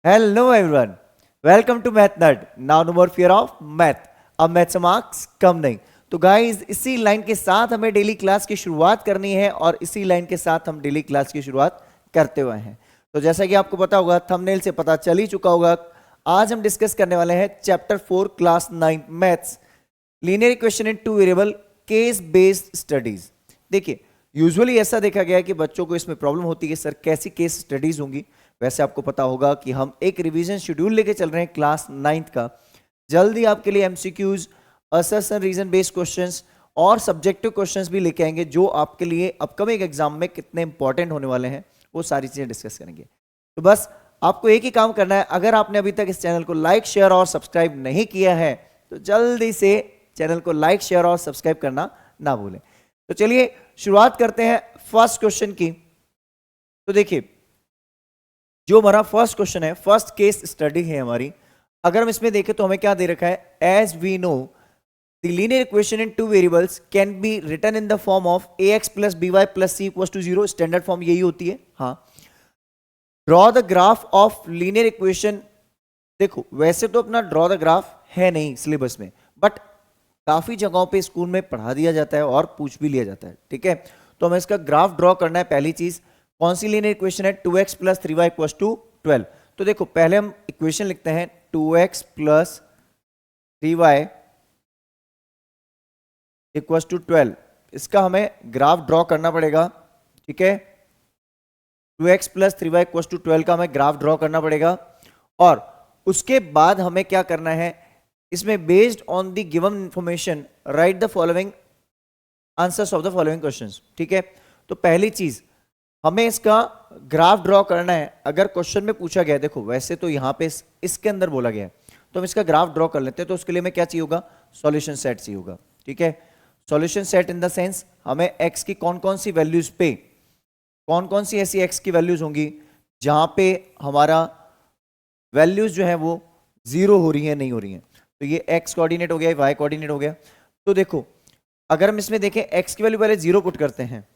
Hello everyone. Welcome to Math Nerd. Now no more fear of math. अब math से marks कम नहीं। तो गाइस इसी लाइन के साथ हमें डेली क्लास की शुरुआत करनी है और इसी लाइन के साथ हम डेली क्लास की शुरुआत करते हुए हैं। तो जैसा कि आपको पता होगा, थंबनेल से पता चल ही चुका होगा, आज हम डिस्कस करने वाले हैं chapter 4 class 9 maths, linear equation in two variable, case based studies. देखिए यूजुअली ऐसा देखा गया है कि बच्चों को इसमें प्रॉब्लम होती है, सर कैसी केस स्टडीज होंगी। वैसे आपको पता होगा कि हम एक रिवीजन शेड्यूल लेके चल रहे हैं क्लास 9th का। जल्दी आपके लिए MCQs, assertion reason based questions और सब्जेक्टिव क्वेश्चंस भी लेके आएंगे, जो आपके लिए अपकमिंग एग्जाम में कितने इंपॉर्टेंट होने वाले हैं वो सारी चीजें डिस्कस करेंगे। तो बस आपको एक ही काम करना है, अगर आपने अभी तक इस चैनल को लाइक शेयर और सब्सक्राइब नहीं किया है तो जल्दी से चैनल को लाइक शेयर और सब्सक्राइब करना ना भूलें। तो चलिए शुरुआत करते हैं फर्स्ट क्वेश्चन की। तो देखिए जो हमारा फर्स्ट क्वेश्चन है, फर्स्ट केस स्टडी है हमारी। अगर हम इसमें देखें तो हमें क्या दे रखा है, as we know the linear equation in two variables can be written in the form of ax plus by plus c equals to 0। Standard form यही होती है। हाँ, draw the graph of linear equation. देखो वैसे तो अपना draw the graph है नहीं सिलेबस में, बट काफी जगहों पे स्कूल में पढ़ा दिया जाता है और पूछ भी लिया जाता है। ठीक है, तो हमें इसका ग्राफ ड्रॉ करना है। पहली चीज कौन सी लीनियर इक्वेशन है, 2x plus 3y equals to 12। तो देखो पहले हम इक्वेशन लिखते हैं 2x plus 3y equals to 12। इसका हमें ग्राफ ड्रॉ करना पड़ेगा। ठीक है, 2x plus 3y equals to 12 का हमें ग्राफ ड्रॉ करना पड़ेगा। और उसके बाद हमें क्या करना है, इसमें based on the given information right the following answers of the following questions. ठीक है, तो पहली चीज हमें इसका ग्राफ ड्रॉ करना है। अगर क्वेश्चन में पूछा गया है, देखो वैसे तो यहां पे इसके अंदर बोला गया है, तो हम इसका ग्राफ ड्रॉ कर लेते हैं। तो उसके लिए हमें क्या चाहिए होगा, सॉल्यूशन सेट चाहिए होगा। ठीक है, solution set in the sense हमें x की कौन कौन सी वैल्यूज पे, कौन कौन सी ऐसी x की वैल्यूज होंगी जहां पे हमारा वैल्यूज जो है वो जीरो हो रही है, नहीं हो रही है। तो ये x कोऑर्डिनेट हो गया, y कोऑर्डिनेट हो गया। तो देखो अगर हम इसमें देखें x की वैल्यू पहले जीरो पुट करते हैं,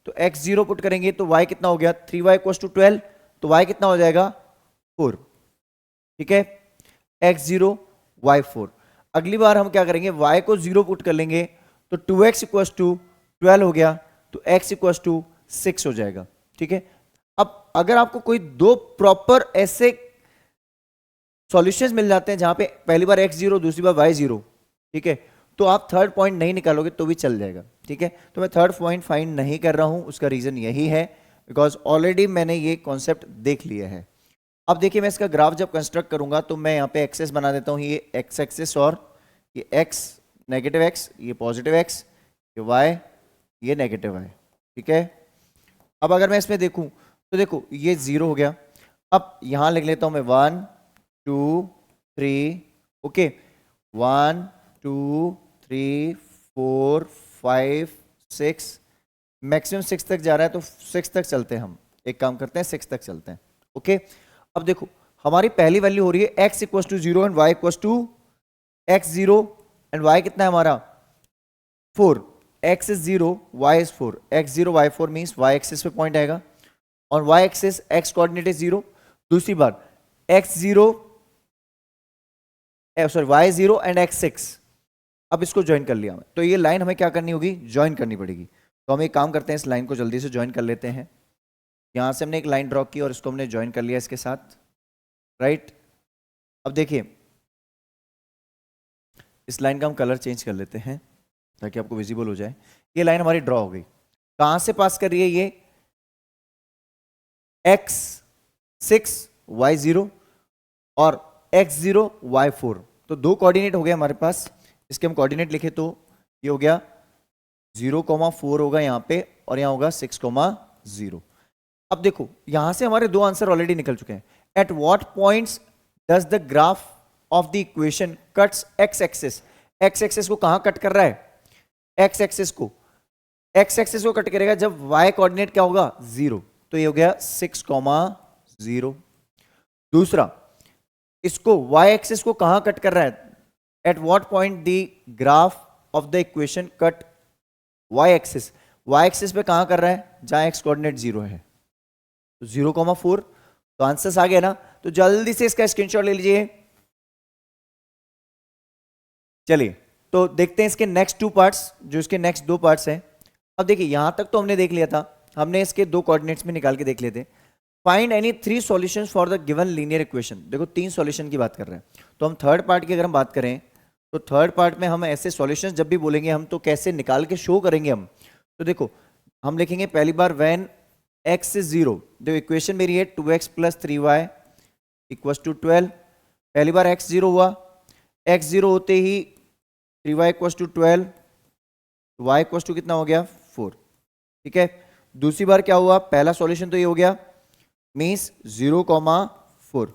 तो x जीरो पुट करेंगे तो y कितना हो गया, 3y इक्वल्स टू 12। तो y कितना हो जाएगा, 4। ठीक है, x जीरो y 4। अगली बार हम क्या करेंगे, y को जीरो पुट कर लेंगे तो 2x इक्वल्स टू 12 हो गया, तो x इक्वल्स टू 6 हो जाएगा। ठीक है, अब अगर आपको कोई दो प्रॉपर ऐसे सॉल्यूशंस मिल जाते हैं जहां पे पहली बार x जीरो, दूसरी बार y जीरो, ठीक है, तो आप थर्ड पॉइंट नहीं निकालोगे तो भी चल जाएगा। ठीक है, तो मैं थर्ड पॉइंट फाइंड नहीं कर रहा हूं, उसका रीजन यही है बिकॉज ऑलरेडी मैंने ये कॉन्सेप्ट देख लिया है। अब देखिए मैं इसका ग्राफ जब कंस्ट्रक्ट करूंगा तो मैं यहाँ पे एक्सेस बना देता हूँ, ये एक्स एक्सेस और ये x नेगेटिव x, ये पॉजिटिव x, ये y, ये नेगेटिव y। ठीक है, अब अगर मैं इसमें देखूं तो देखो ये जीरो हो गया। अब यहां लिख लेता हूं मैं 1 2 3, ओके, 1 2 3 4 5 6, मैक्सिमम 6 तक जा रहा है तो 6 तक चलते हैं। हम एक काम करते हैं 6 तक चलते हैं। ओके, अब देखो हमारी पहली वैल्यू हो रही है x equals to 0 and y equals to x 0 and y कितना है हमारा 4। x is 0, y is 4, x 0 y 4 means y axis पे पॉइंट आएगा और y axis x coordinate is 0। दूसरी बार x 0 sorry y 0 and x 6। अब इसको ज्वाइन कर लिया मैं, तो ये लाइन हमें क्या करनी होगी, ज्वाइन करनी पड़ेगी। तो हम एक काम करते हैं, इस लाइन को जल्दी से ज्वाइन कर लेते हैं। यहां से हमने एक लाइन ड्रॉ की और इसको हमने ज्वाइन कर लिया इसके साथ, राइट। अब देखिए इस लाइन का हम कलर चेंज कर लेते हैं ताकि आपको विजिबल हो जाए। ये लाइन हमारी ड्रॉ हो गई, कहां से पास कर रही है, ये x 6 y 0 और x 0 y 4। तो दो कोऑर्डिनेट हो गए हमारे पास। इसके हम कोऑर्डिनेट लिखे तो ये हो गया 0,4 होगा यहाँ पे और यहाँ होगा 6,0। अब देखो यहां से हमारे दो आंसर ऑलरेडी निकल चुके हैं। At what points does the graph of the equation cuts x axis. x axis को कहां कट कर रहा है, x एक्सिस को कट करेगा जब y कोऑर्डिनेट क्या होगा 0। तो ये हो गया 6,0। दूसरा इसको y एक्सिस को कहां कट कर रहा है, at what point the graph of the equation cut y axis. y axis पे कहां कर रहा है, जहां x कोऑर्डिनेट 0 है, तो 0,4। तो आंसर्स आ गया ना। तो जल्दी से इसका स्क्रीनशॉट ले लीजिए। चलिए तो देखते हैं इसके नेक्स्ट 2 पार्ट्स, जो इसके नेक्स्ट 2 पार्ट्स हैं। अब देखिए यहां तक तो हमने देख लिया था, हमने इसके 2 कोऑर्डिनेट्स में निकाल के देख लिए थे। Find any 3 solutions for the given linear equation. देखो 3 सॉल्यूशन की बात कर रहे हैं, तो हम थर्ड पार्ट की अगर हम बात करें तो थर्ड पार्ट में हम ऐसे सॉल्यूशंस जब भी बोलेंगे हम तो कैसे निकाल के शो करेंगे हम। तो देखो हम लिखेंगे पहली बार व्हेन x इज 0, जो इक्वेशन मेरी है 2x + 3y = 12। पहली बार x 0 हुआ, x 0 होते ही 3y = 12, y = कितना हो गया 4। ठीक है, दूसरी बार क्या हुआ, पहला सॉल्यूशन तो ये हो गया मीन्स 0,4।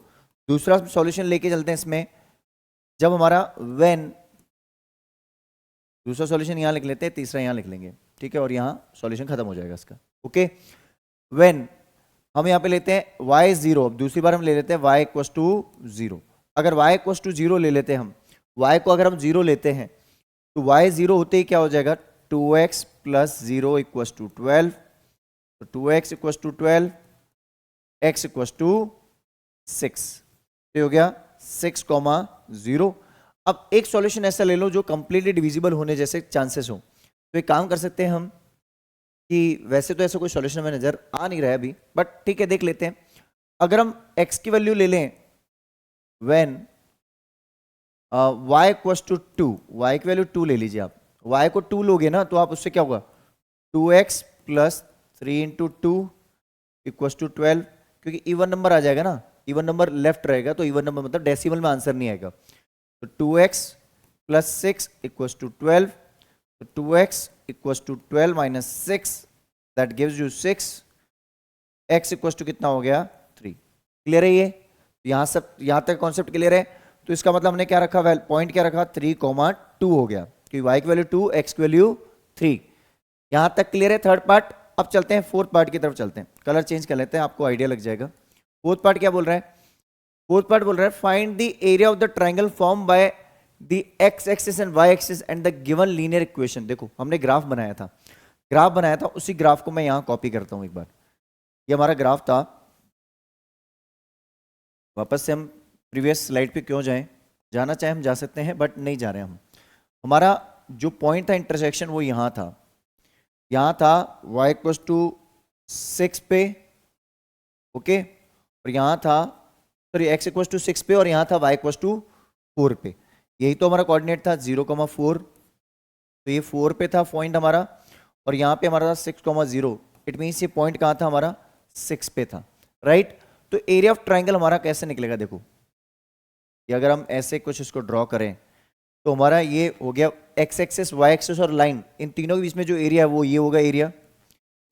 दूसरा सॉल्यूशन लेके चलते हैं इसमें, जब हमारा व्हेन, दूसरा सॉल्यूशन यहां लिख लेते हैं, तीसरा यहां लिख लेंगे, ठीक है, और यहां सॉल्यूशन खत्म हो जाएगा इसका। ओके, व्हेन हम यहां पे लेते हैं y 0, अब दूसरी बार हम ले लेते हैं y = 0। अगर y = 0 ले लेते हैं हम, y को अगर हम 0 लेते हैं तो y 0 होते ही क्या हो जाएगा 2x + 0 = 12। तो 2x = 12, x = 6, तो हो गया 6,0। अब एक सॉल्यूशन ऐसा ले लो जो कंप्लीटली डिविजिबल होने जैसे चांसेस हो, तो एक काम कर सकते हैं हम कि वैसे तो ऐसा कोई सॉल्यूशन में नजर आ नहीं रहा है अभी, बट ठीक है देख लेते हैं। अगर हम x की वैल्यू ले लें व्हेन y = 2, y की वैल्यू 2 ले लीजिए आप, y को 2 लोगे ना तो आप उससे क्या होगा 2x + 3 × 2 = 12, क्योंकि इवन नंबर आ जाएगा ना, इवन नंबर लेफ्ट रहेगा तो इवन नंबर मतलब डेसिमल में आंसर नहीं आएगा। तो 2x + 6 = 12, तो 2x = 12 - 6 that gives you 6, x = कितना हो गया 3। क्लियर है ये, यहां सब यहां तक कॉन्सेप्ट क्लियर है। तो इसका मतलब हमने क्या रखा, पॉइंट क्या रखा 3,2 हो गया, क्योंकि y की वैल्यू 2, x की वैल्यू 3। यहां तक क्लियर है थर्ड पार्ट। अब चलते हैं फोर्थ पार्ट की तरफ चलते हैं, कलर चेंज कर लेते हैं, आपको आइडिया लग जाएगा। फोर्थ पार्ट क्या बोल रहा है, फोर्थ पार्ट बोल रहा है find the area of the triangle form by the x axis and y axis and the given linear equation. देखो हमने ग्राफ बनाया था, उसी ग्राफ को मैं यहां कॉपी करता हूं एक बार। ये हमारा ग्राफ था, वापस से हम प्रीवियस स्लाइड पे क्यों जाएं, जाना चाहे हम जा सकते हैं बट नहीं जा रहे हम। हमारा जो पॉइंट था इंटरसेक्शन वो यहां था y = 6 पे, ओके, और यहां था सॉरी x = 6 पे और यहां था y = 4 पे। यही तो हमारा कोऑर्डिनेट था 0,4, तो ये 4 पे था पॉइंट हमारा, और यहाँ पे हमारा था 6,0। इट मीन्स ये पॉइंट कहाँ था हमारा 6 पे था, राइट। तो एरिया ऑफ ट्राइंगल हमारा कैसे निकलेगा, देखो ये अगर हम ऐसे कुछ इसको ड्रॉ करें तो हमारा ये हो गया x एक्सिस, y एक्सिस और लाइन, इन तीनों के बीच में जो एरिया है वो ये होगा एरिया,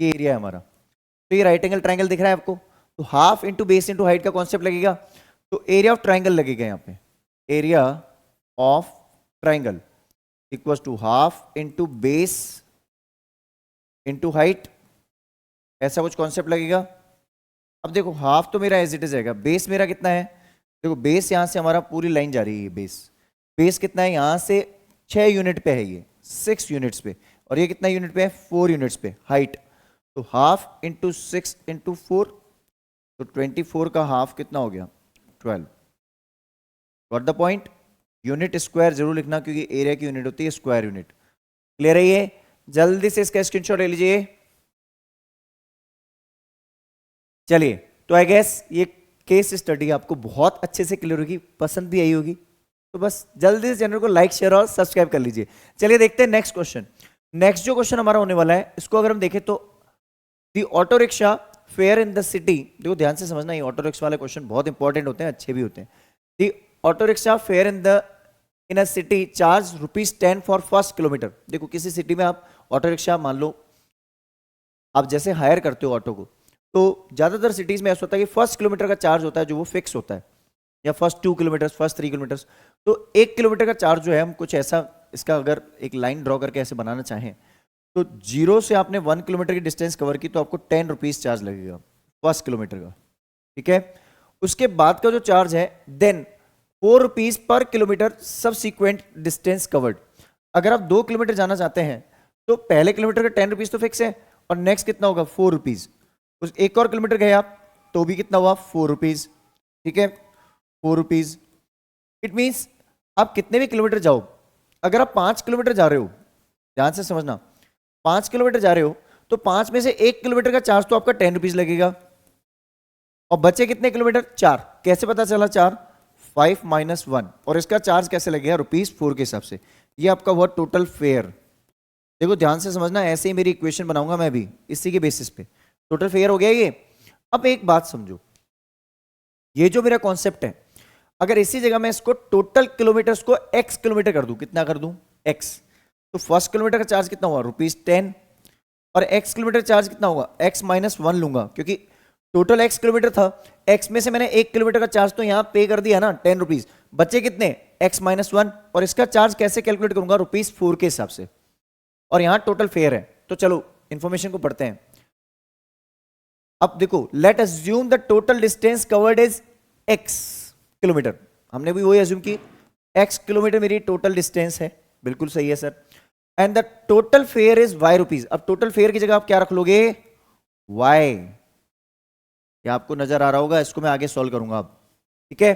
ये एरिया है हमारा। तो ये राइट एंगल ट्राइंगल दिख रहा है आपको, तो half into base into height का कॉन्सेप्ट लगेगा, तो एरिया ऑफ ट्राइंगल लगेगा यहाँ पे, area of triangle equals to half into base into height, ऐसा कुछ कॉन्सेप्ट लगेगा। अब देखो हाफ तो मेरा एज इट इज रहेगा, बेस मेरा कितना है, देखो बेस यहां से हमारा पूरी लाइन जा रही है, बेस कितना है, यहां से 6 यूनिट पे है, ये 6 यूनिट्स पे, और ये कितना यूनिट पे है 4 यूनिट्स पे हाइट। तो हाफ इंटू 6 इंटू 4, तो 24 का हाफ कितना हो गया 12। Got the point. Unit square जरूर लिखना क्योंकि एरिया की यूनिट होती है स्क्वायर यूनिट। क्लियर है ये, जल्दी से इसका स्क्रीनशॉट ले लीजिए। चलिए तो आई गेस ये केस स्टडी आपको बहुत अच्छे से क्लियर होगी, पसंद भी आई होगी, तो बस जल्दी से चैनल को लाइक शेयर और सब्सक्राइब कर लीजिए। चलिए देखते हैं नेक्स्ट क्वेश्चन। नेक्स्ट जो क्वेश्चन हमारा होने वाला है, इसको अगर हम देखें तो the auto rickshaw fare in the city, देखो ध्यान से समझना, ये ऑटो रिक्शा वाले क्वेश्चन बहुत इंपॉर्टेंट होते हैं, अच्छे भी होते हैं। The auto rickshaw fare in a city charge ₹10 for first kilometre. देखो किसी सिटी में आप ऑटो रिक्शा मान लो आप जैसे हायर करते हो ऑटो को, तो ज्यादातर सिटीज में ऐसा होता है कि फर्स्ट किलोमीटर का चार्ज होता है जो वो फिक्स होता है, या फर्स्ट 2 किलोमीटर, फर्स्ट 3 किलोमीटर। तो 1 किलोमीटर का चार्ज जो है, हम कुछ ऐसा इसका अगर एक लाइन ड्रॉ करके ऐसे बनाना चाहें, तो 0 से आपने 1 किलोमीटर की डिस्टेंस कवर की तो आपको ₹10 चार्ज लगेगा फर्स्ट किलोमीटर का, ठीक है। उसके बाद का जो चार्ज है देन ₹4 पर किलोमीटर सबसीक्वेंट डिस्टेंस कवर्ड। अगर आप 2 किलोमीटर जाना चाहते हैं तो पहले किलोमीटर का ₹10 तो फिक्स है, और नेक्स्ट कितना होगा ₹4। उस 1 और किलोमीटर गए आप तो भी कितना हुआ ₹4, ठीक है, 4 रुपीज। इट मीन्स आप कितने भी किलोमीटर जाओ, अगर आप 5 किलोमीटर जा रहे हो, ध्यान से समझना, 5 किलोमीटर जा रहे हो तो 5 में से 1 किलोमीटर का चार्ज तो आपका 10 रुपीज लगेगा, और बचे कितने किलोमीटर? 4। कैसे पता चला 4? 5 माइनस 1, और इसका चार्ज कैसे लगेगा? ₹4 के हिसाब से। ये आपका हुआ टोटल फेयर। देखो ध्यान से समझना, ऐसे ही मेरी इक्वेशन बनाऊंगा मैं भी इसी के बेसिस पे। टोटल फेयर हो गया ये। अब एक बात समझो, ये जो मेरा कॉन्सेप्ट है, अगर इसी जगह मैं इसको टोटल किलोमीटर्स को x किलोमीटर कर दूं, कितना कर दूं? x। तो फर्स्ट किलोमीटर का चार्ज कितना हुआ? ₹10, और x किलोमीटर चार्ज कितना होगा? x माइनस 1 लूंगा, क्योंकि टोटल x किलोमीटर था, x में से मैंने 1 किलोमीटर का चार्ज तो यहां पे कर दिया ना, 10 रुपीज। बचे कितने? x माइनस 1, और इसका चार्ज कैसे कैलकुलेट करूंगा? ₹4 के हिसाब से, और यहां टोटल फेयर है। तो चलो इंफॉर्मेशन को पढ़ते हैं। अब देखो, late assume the total distance covered is x kilometre. हमने भी वही अज्यूम की, x किलोमीटर मेरी टोटल डिस्टेंस है, बिल्कुल सही है sir. And the total fair is y rupees. अब टोटल फेयर की जगह आप क्या रख लोगे? y। क्या आपको नजर आ रहा होगा? इसको मैं आगे सॉल्व करूंगा अब, ठीक है।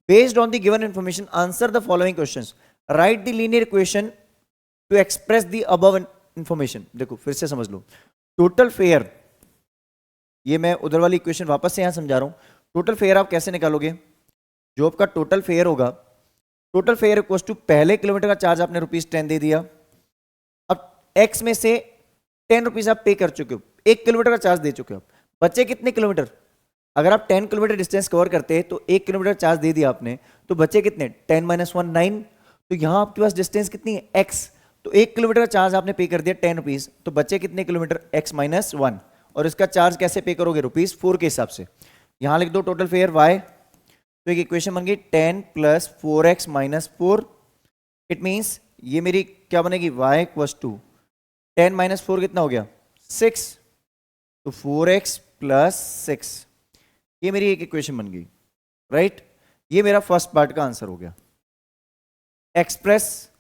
Based on the given information answer the following questions, right the linear equation two express the above information. देखो फिर से समझ लो, टोटल फेयर, ये मैं उधर वाली इक्वेशन वापस से यहां समझा रहा हूं। टोटल फेयर आप कैसे निकालोगे? जो आपका टोटल फेयर होगा, टोटल फेयर इक्वल टू पहले किलोमीटर का चार्ज आपने ₹10 दे दिया, अब x में से 10 रुपीज आप पे कर चुके हो, 1 किलोमीटर का चार्ज दे चुके हो, बचे कितने किलोमीटर? अगर आप 10 किलोमीटर डिस्टेंस कवर करते हैं तो 1 किलोमीटर चार्ज दे दिया आपने, तो बचे कितने? 10 माइनस 1 9। तो यहां आपके पास डिस्टेंस कितनी है? x। तो 1 किलोमीटर का चार्ज आपने पे कर दिया 10 रुपीज, तो बचे कितने किलोमीटर? x माइनस 1, और इसका चार्ज कैसे पे करोगे? ₹4 के हिसाब से। यहां लिख दो टोटल फेयर y। तो एक इक्वेशन बन गई 10 plus 4x minus 4। It means ये मेरी क्या बनेगी? y इक्वल्स टू 10 माइनस 4 कितना हो गया? 6। तो 4x प्लस 6, ये मेरी एक इक्वेशन बन गई, राइट। ये मेरा फर्स्ट पार्ट का आंसर हो गया। Express,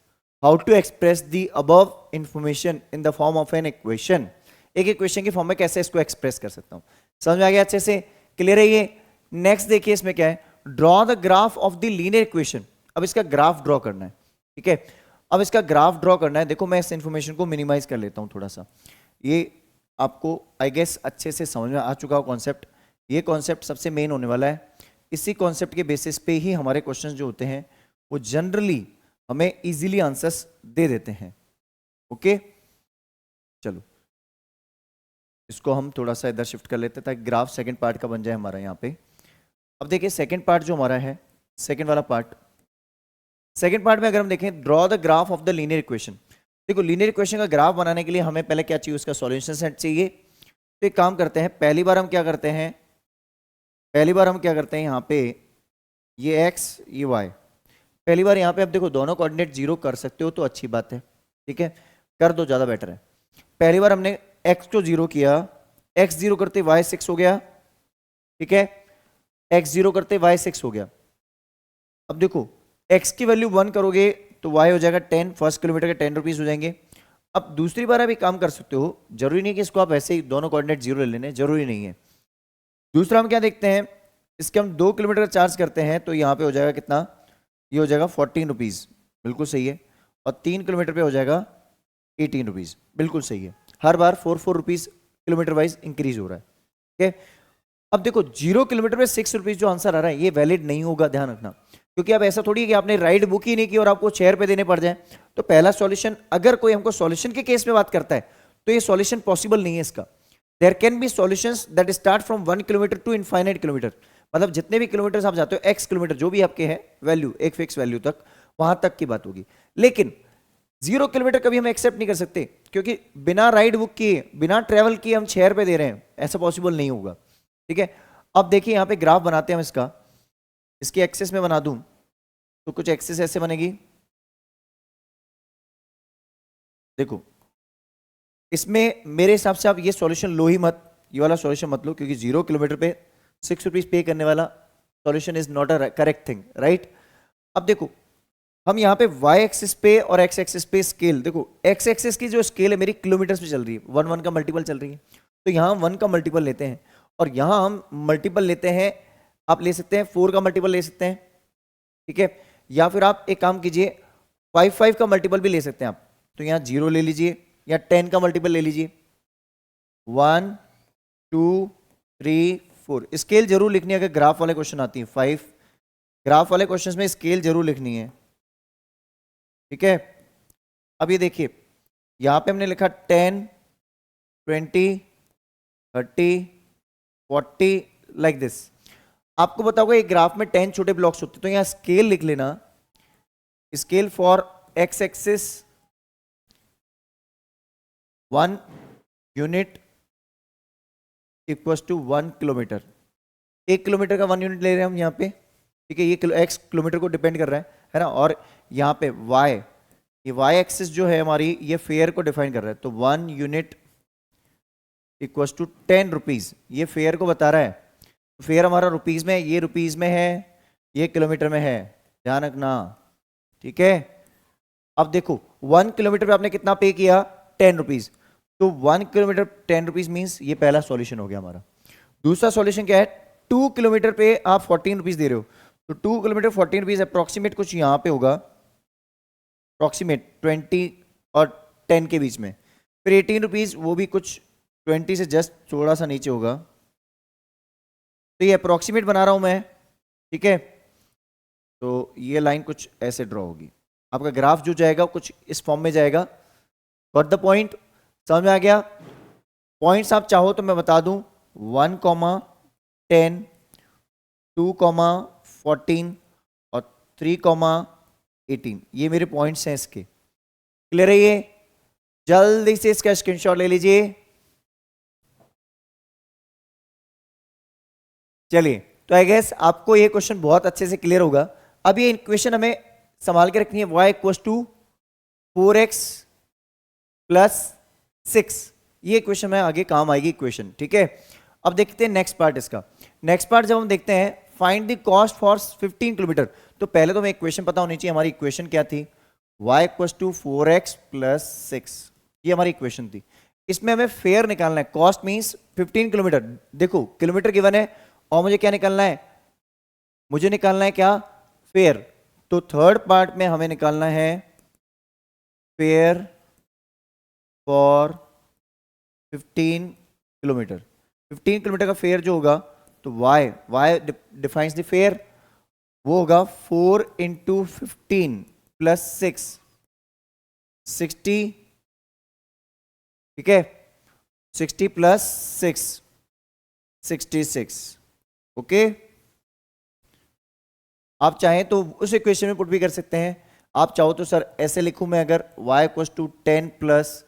how to express the above information in the form of an equation. एक इक्वेशन की फॉर्म में कैसे इसको एक्सप्रेस कर सकता हूं, समझ में आ गया? अच्छे से क्लियर है ये। नेक्स्ट देखिए, इसमें क्या है? Draw the graph of the linear equation. अब इसका ग्राफ ड्रॉ करना है, ठीक है। अब इसका ग्राफ ड्रॉ करना है। देखो मैं इस इंफॉर्मेशन को मिनिमाइज कर लेता हूं थोड़ा सा, ये आपको आई गेस अच्छे से समझ में आ चुका हो कॉन्सेप्ट। ये कॉन्सेप्ट सबसे मेन होने वाला है। इसी कॉन्सेप्ट के बेसिस पे ही हमारे क्वेश्चंस जो होते हैं वो जनरली हमें इजीली आंसर्स दे देते हैं। ओके चलो इसको हम थोड़ा सा इधर शिफ्ट कर लेते हैं ताकि ग्राफ सेकंड पार्ट का बन जाए हमारा यहाँ पे। अब देखिए सेकंड पार्ट जो हमारा है, सेकंड वाला पार्ट, सेकंड पार्ट में अगर हम देखें draw the graph of the linear equation. देखो लीनियर इक्वेशन का ग्राफ बनाने के लिए हमें पहले क्या चाहिए? उसका सॉल्यूशन सेट चाहिए। तो एक काम करते हैं, पहली बार हम क्या करते हैं यहाँ पे ये x ये y, पहली बार यहाँ पे आप देखो दोनों कोऑर्डिनेट 0 कर सकते हो तो अच्छी बात है, ठीक है, कर दो ज़्यादा बेटर है। पहली बार हमने x को 0 किया, x 0 करते y 6 हो गया, ठीक है, x 0 करते y 6 हो गया। अब देखो x की वैल्यू 1 करोगे तो y हो जाएगा 10, फर्स्ट किलोमीटर के 10 रुपीज हो जाएंगे। अब दूसरी बार आप एक काम कर सकते हो, जरूरी नहीं कि इसको आप ऐसे ही दोनों कोऑर्डिनेट 0 ले लेने, जरूरी नहीं है। दूसरा हम क्या देखते हैं, इसके हम 2 किलोमीटर चार्ज करते हैं तो यहाँ पे हो जाएगा कितना? ये हो जाएगा 14 रुपीज, बिल्कुल सही है। और 3 किलोमीटर पे हो जाएगा 18 रुपीज, बिल्कुल सही है। हर बार 4 रुपीज किलोमीटर वाइज इंक्रीज हो रहा है, ठीक है। अब देखो 0 किलोमीटर पे 6 रुपीज जो आंसर आ रहा है ये वैलिड नहीं होगा, ध्यान रखना, क्योंकि अब ऐसा थोड़ी है कि आपने राइड बुक ही नहीं की और आपको 6 रुपए देने पड़ जाए। तो पहला सॉल्यूशन, अगर कोई हमको सॉल्यूशन के केस में बात करता है तो ये सॉल्यूशन पॉसिबल नहीं है इसका। There can be solutions that start from 1 kilometre to infinite kilometre, मतलब जितने भी किलोमीटर आप जाते हो x किलोमीटर जो भी आपके हैं वैल्यू, एक फिक्स वैल्यू तक, वहां तक की बात होगी। लेकिन 0 किलोमीटर कभी हम एक्सेप्ट नहीं कर सकते, क्योंकि बिना राइड बुक किए, बिना ट्रेवल किए हम 6 रुपए दे रहे हैं, ऐसा पॉसिबल नहीं होगा, ठीक है। अब देखिए यहाँ पे ग्राफ बनाते हैं हम इसका, इसकी एक्सेस में बना दूं तो कुछ एक्सेस ऐसे बनेगी। देखो इसमें मेरे हिसाब से आप ये सॉल्यूशन लो ही मत, ये वाला सॉल्यूशन मत लो, क्योंकि 0 किलोमीटर पे 6 रुपीज पे करने वाला solution is not a correct thing, right. अब देखो हम यहाँ पे y एक्सिस पे और x एक्सिस पे स्केल, देखो x एक्सिस की जो स्केल है मेरी किलोमीटर पे चल रही है, 1 1 का मल्टीपल चल रही है, तो यहाँ हम 1 का मल्टीपल लेते हैं और यहाँ हम मल्टीपल लेते हैं आप ले सकते हैं 4 का मल्टीपल ले सकते हैं, ठीक है, या फिर आप एक काम कीजिए 5 का मल्टीपल भी ले सकते हैं आप, तो यहाँ 0 ले लीजिए या 10 का मल्टीपल ले लीजिए 1 2 3 4। स्केल जरूर लिखनी है अगर ग्राफ वाले क्वेश्चन आती है, 5 ग्राफ वाले क्वेश्चंस में स्केल जरूर लिखनी है, ठीक है। अब ये देखिए यहां पे हमने लिखा 10 20 30 40 लाइक दिस। आपको बताऊंगा एक ग्राफ में 10 छोटे ब्लॉक्स होते हैं, तो यहां स्केल लिख लेना, scale for X axis 1 unit equals to 1 kilometre. 1 kilometre का 1 यूनिट ले रहे हैं हम यहाँ पे, ठीक है, ये एक्स किलोमीटर को डिपेंड कर रहा है ना, और यहाँ पे वाई, ये वाई एक्सिस जो है हमारी ये फेयर को डिफाइन कर रहा है, तो 1 यूनिट इक्वल्स टू 10 रुपीज, ये फेयर को बता रहा है। फेयर हमारा रुपीज में, ये रुपीज में है, ये किलोमीटर में है, ध्यान रखना, ठीक है। अब देखो 1 किलोमीटर पे आपने कितना पे किया, 10 रुपीज, तो 1 किलोमीटर 10 रुपीज मीन्स ये पहला सॉल्यूशन हो गया हमारा। दूसरा सॉल्यूशन क्या है, 2 किलोमीटर पे आप 14 रुपीज दे रहे हो, तो 2 किलोमीटर 14 रुपीज अप्रोक्सीमेट कुछ यहाँ पे होगा, अप्रोक्सीमेट 20 और 10 के बीच में, फिर 18 रुपीज वो भी कुछ 20 से जस्ट थोड़ा सा नीचे होगा, तो ये अप्रोक्सीमेट बना रहा हूं मैं, ठीक है। तो ये लाइन कुछ ऐसे ड्रॉ होगी, आपका ग्राफ जो जाएगा कुछ इस फॉर्म में जाएगा। गॉट द पॉइंट, समझ में आ गया? पॉइंट्स आप चाहो तो मैं बता दूं, 1, 10, 2, 14 और 3, 18, ये मेरे पॉइंट्स हैं इसके। क्लियर है ये? जल्दी से इसका स्क्रीनशॉट ले लीजिए। चलिए, तो आई गेस आपको ये क्वेश्चन बहुत अच्छे से क्लियर होगा। अब ये इक्वेशन हमें संभाल के रखनी है, y equal to 4x plus 6, ये इक्वेशन में आगे काम आएगी इक्वेशन, ठीक है। अब देखते हैं नेक्स्ट पार्ट इसका। नेक्स्ट पार्ट जब हम देखते हैं, find the cost for 15 kilometre, तो पहले तो हमें इक्वेशन पता होनी चाहिए, हमारी इक्वेशन क्या थी, y equal to 4x plus 6, ये हमारी इक्वेशन थी। इसमें हमें फेयर निकालना है, कॉस्ट मींस 15 किलोमीटर, देखो किलोमीटर गिवन है और मुझे क्या निकालना है, मुझे निकालना है क्या, फेयर। तो थर्ड पार्ट में हमें निकालना है फेयर फॉर 15 किलोमीटर। 15 किलोमीटर का फेयर जो होगा, तो y डिफाइंस द फेयर, वो होगा 4 इंटू 15 प्लस 6, 60, ठीक है, 60 प्लस 6, 66, ओके। आप चाहें तो उस इक्वेशन में पुट भी कर सकते हैं, आप चाहो तो सर ऐसे लिखूं मैं, अगर y equal to 10 plus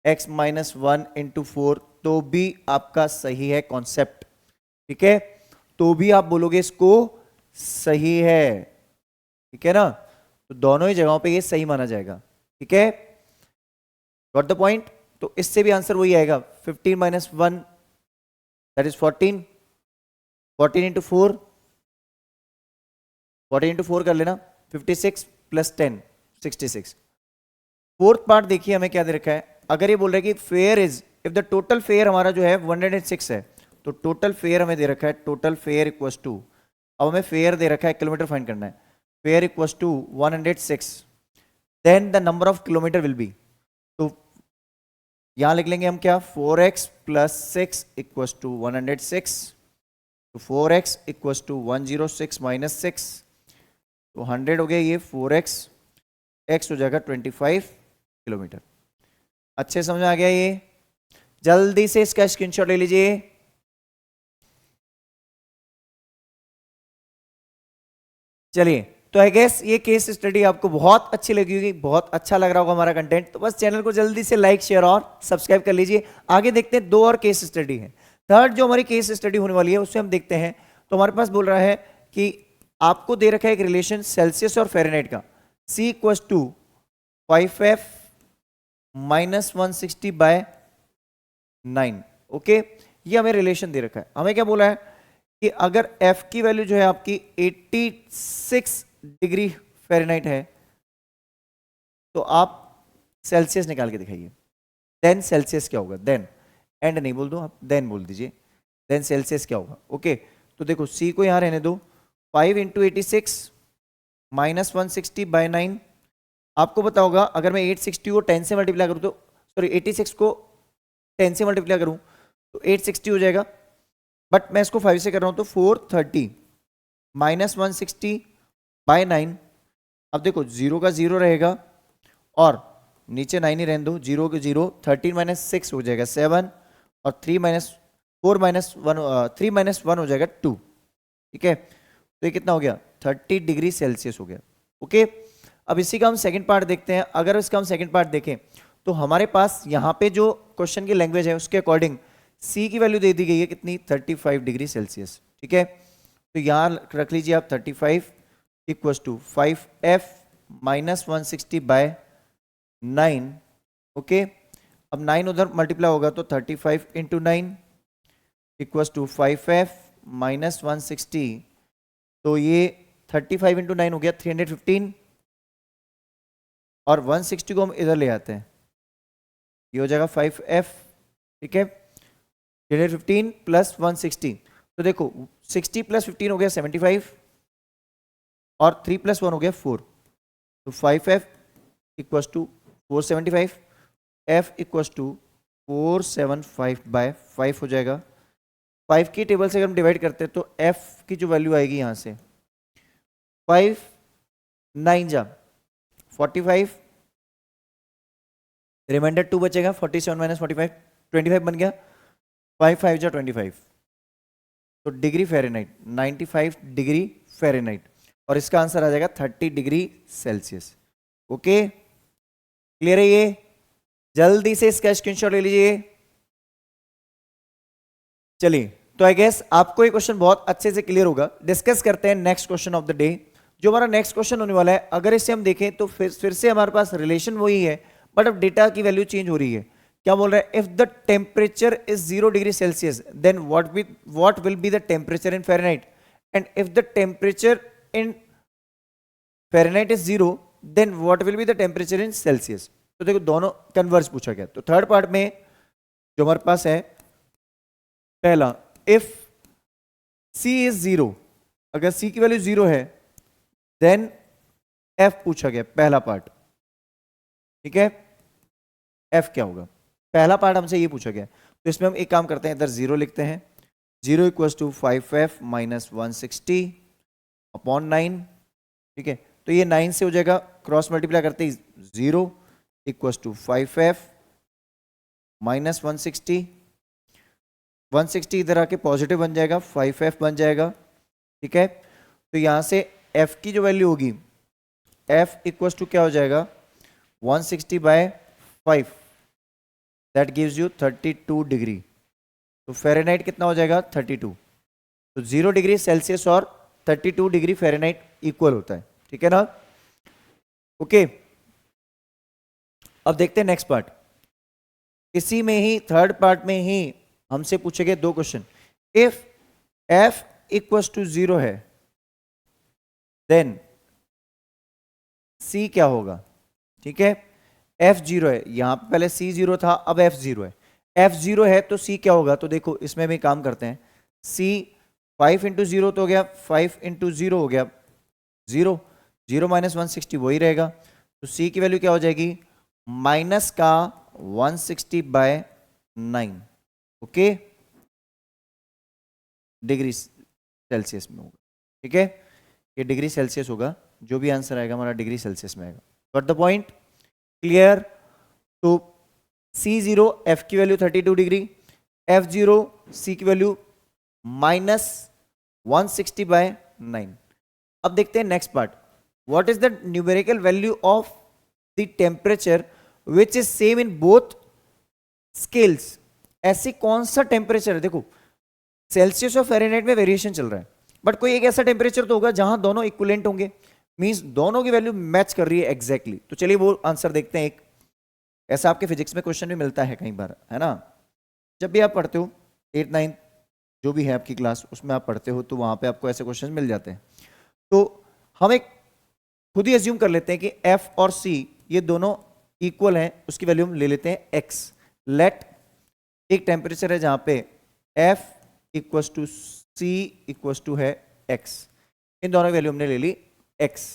x minus 1 into 4, तो भी आपका सही है कॉन्सेप्ट, ठीक है, तो भी आप बोलोगे इसको सही है, ठीक है ना, तो दोनों ही जगहों पे ये सही माना जाएगा, ठीक है। Got the point? तो इससे भी आंसर वही आएगा, 15 minus 1 that is 14, 14 into 4, 14 into 4 कर लेना, 56 प्लस 10, 66। फोर्थ पार्ट देखिए हमें क्या दे रखा है, अगर ये बोल रहा है कि fair is, if the total fair हमारा जो है 106 है, तो टोटल फेयर हमें दे रखा है, टोटल फेयर इक्वल्स टू, अब हमें फेयर दे रखा है, किलोमीटर फाइंड करना है, fare equals to 106, then the number of kilometre will be, तो यहां लिख लेंगे हम क्या, 4x प्लस 6 इक्वल्स टू 106, तो 4x इक्वल्स टू 106 माइनस 6, तो 100 हो गया, ये 4x, x हो जाएगा 25 किलोमीटर। अच्छे समझ में आ गया ये? जल्दी से इसका स्क्रीनशॉट ले लीजिए। चलिए, तो आई गेस ये केस स्टडी आपको बहुत अच्छी लगी होगी, बहुत अच्छा लग रहा होगा हमारा कंटेंट, तो बस चैनल को जल्दी से लाइक शेयर और सब्सक्राइब कर लीजिए। आगे देखते हैं, 2 और केस स्टडी है। थर्ड जो हमारी केस स्टडी होने वाली है उससे हम देखते हैं, तो हमारे पास बोल रहा है कि आपको दे रखा है एक रिलेशन सेल्सियस और फ़ारेनहाइट का, C equals to 5F minus 160 by 9, okay, ये हमें रिलेशन दे रखा है। हमें क्या बोला है कि अगर F की वैल्यू जो है आपकी 86 डिग्री फ़ारेनहाइट है, तो आप सेल्सियस निकाल के दिखाइए, देन सेल्सियस क्या होगा, देन एंड नहीं बोल दो आप, देन बोल दीजिए, देन सेल्सियस क्या होगा, ओके। तो देखो C को यहाँ रहने दो, 5 इंटू 86 माइनस 160/9। आपको पता होगा अगर मैं 860 को 10 से मल्टीप्लाई करूँ तो, सॉरी 86 को 10 से मल्टीप्लाई करूँ तो 860 हो जाएगा, बट मैं इसको 5 से कर रहा हूँ तो 430 माइनस 160/9। अब देखो 0 का 0 रहेगा और नीचे 9 ही रहने दो, 0 के 0, 13 माइनस 6 हो जाएगा 7 और 3 माइनस 4 माइनस 1, 3 माइनस 1 हो जाएगा 2। ठीक है, तो ये कितना हो गया 30 डिग्री सेल्सियस हो गया। ओके, अब इसी का हम सेकंड पार्ट देखते हैं। अगर इसका हम सेकंड पार्ट देखें तो हमारे पास यहाँ पे जो क्वेश्चन की लैंग्वेज है उसके अकॉर्डिंग C की वैल्यू दे दी गई है कितनी, 35 डिग्री सेल्सियस। ठीक है, तो यहाँ रख लीजिए आप 35 equals to 5F minus 160/9। Okay, अब 9 उधर मल्टीप्लाई होगा तो 35 into 9 equals to 5F minus 160, तो ये 35 इंटू 9 हो गया 315, और 160 को हम इधर ले आते हैं, ये हो जाएगा 5F। ठीक है, 315 प्लस 160, तो देखो 60 प्लस 15 हो गया 75 और 3 प्लस 1 हो गया 4, तो 5F equals to 475, F equals to 475/5 हो जाएगा। 5 की टेबल से अगर हम डिवाइड करते हैं तो F की जो वैल्यू आएगी यहाँ से 5 9 जा 45, रिमाइंडर 2 बचेगा, 47 माइनस 45 25 बन गया, 5 5 जा 25, तो डिग्री फ़ारेनहाइट 95 डिग्री फ़ारेनहाइट, और इसका आंसर आ जाएगा 30 डिग्री सेल्सियस। ओके, क्लियर है ये? जल्दी से इसका स्क्रीनशॉट ले लीजिए। चलिए, तो आई गेस आपको ये क्वेश्चन बहुत अच्छे से क्लियर होगा। डिस्कस करते हैं next question of the day. जो हमारा नेक्स्ट क्वेश्चन होने वाला है, अगर इसे हम देखें तो फिर से हमारे पास रिलेशन वही है, बट अब डेटा की वैल्यू चेंज हो रही है। क्या बोल रहा है, if the temperature is 0 degree Celsius then what will be the temperature in Fahrenheit, and if the temperature in Fahrenheit is 0 then what will be the temperature in Celsius. तो देखो दोनों कन्वर्स पूछा गया। तो थर्ड पार्ट में जो हमारे पास है, पहला इफ C इज 0, अगर C की वैल्यू 0 है देन F पूछा गया, पहला पार्ट। ठीक है, F क्या होगा, पहला पार्ट हमसे ये पूछा गया। तो इसमें हम एक काम करते हैं, इधर 0 लिखते हैं, 0 इक्वल्स टू 5F माइनस 160/9। ठीक है, तो ये 9 से हो जाएगा, क्रॉस मल्टीप्लाई करते ही 0 इक्वल्स टू 5F माइनस 160 इधर आके पॉजिटिव बन जाएगा, 5F बन जाएगा। ठीक है, तो यहां से F की जो वैल्यू होगी, F इक्वल्स टू क्या हो जाएगा 160/5, दैट गिव्स यू 32 डिग्री। तो फ़ारेनहाइट कितना हो जाएगा 32, तो 0 डिग्री सेल्सियस और 32 डिग्री फ़ारेनहाइट इक्वल होता है। ठीक है ना? ओके, अब देखते हैं नेक्स्ट पार्ट। इसी में ही थर्ड पार्ट में ही हमसे पूछे गए दो question. If F equals to 0 है देन C क्या होगा। ठीक है, F 0 है, यहां पे पहले C 0 था, अब F 0 है। F 0 है तो C क्या होगा, तो देखो इसमें भी काम करते हैं। C 5 इंटू 0 तो हो गया, 5 इंटू 0 हो गया 0, 0 माइनस 160 वही रहेगा, तो C की वैल्यू क्या हो जाएगी, माइनस का 160/9। ओके, डिग्री सेल्सियस में होगा। ठीक है, ये डिग्री सेल्सियस होगा, जो भी आंसर आएगा हमारा डिग्री सेल्सियस में आएगा। Got the point? क्लियर? तो C0 F की वैल्यू 32 डिग्री, F0 C की वैल्यू माइनस 160/9। अब देखते हैं next part. What is the numerical value of the temperature which is same in both scales. ऐसी कौन सा टेम्परेचर है, देखो सेल्सियस और फ़ारेनहाइट में वेरिएशन चल रहा है, बट कोई एक ऐसा टेम्परेचर तो होगा जहां दोनों इक्विवेलेंट होंगे, मींस दोनों की वैल्यू मैच कर रही है एग्जैक्टली। तो चलिए वो आंसर देखते हैं। एक ऐसा आपके फिजिक्स में क्वेश्चन भी मिलता है कई बार, है ना, जब भी आप पढ़ते हो 8th 9th जो भी है आपकी क्लास, उसमें आप पढ़ते हो तो वहां पे आपको ऐसे क्वेश्चन मिल जाते हैं। तो हम एक खुद ही एज्यूम कर लेते हैं कि F और C ये दोनों इक्वल हैं, उसकी वैल्यू हम ले लेते हैं x। लेट एक टेम्परेचर है जहां पे F equals to C equal to है x, इन दोनों वैल्यू हमने ले ली x,